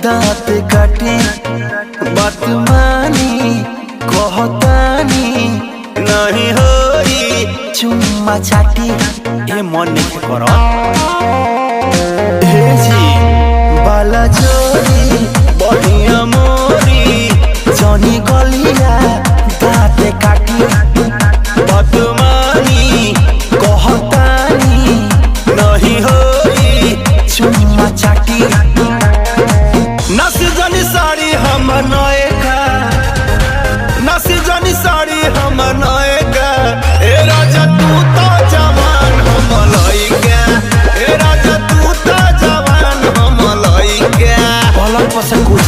दांत काटे बात मानी कहतानी नहीं होई चुम्मा चाटी ए मन नहीं करो हे जी बाला जोरी बढ़िया मोरी जनी गलिया दांत काटी बात मानी कहतानी नहीं होई चुम्मा चाटी नस जनी साड़ी हम नएगा नस जनी साड़ी हम नएगा ए राजा तू तो जवान हम लइका ए राजा तू तो जवान हम लइका पलक पर से कूद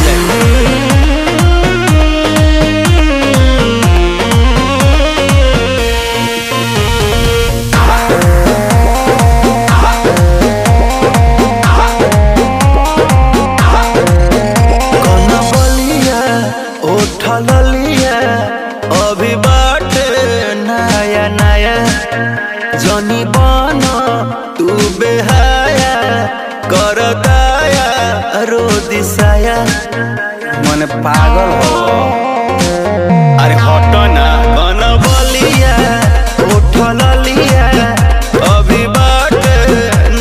लिया अभी बाटे नया नया जनी बनो तू बेहाया कर दाया रो दिसाया मन पागल हो अरे हटो ना बन बलिया उठल लिया अभी बाटे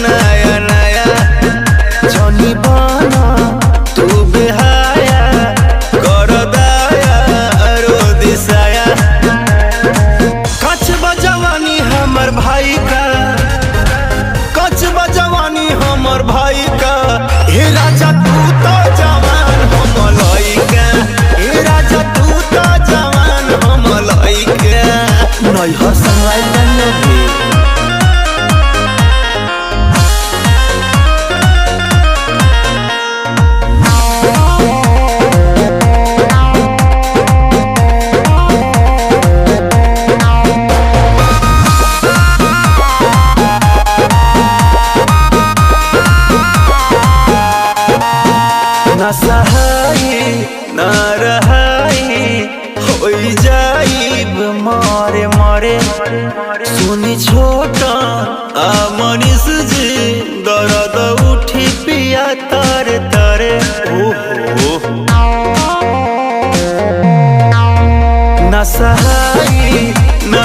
नया नया जनी बनो तू बेहाया कर हमर भाई का कच बजवानी हमर भाई का हे राजा तू तो जवान हम लइका हे राजा तू तो जवान हम लइका नहीं हो संगवाई बनले सहाई न रहाई हो जाइब मारे मारे सुनी छोटा मनीष जी दर्द उठी पिया तारे तारे न सहाई न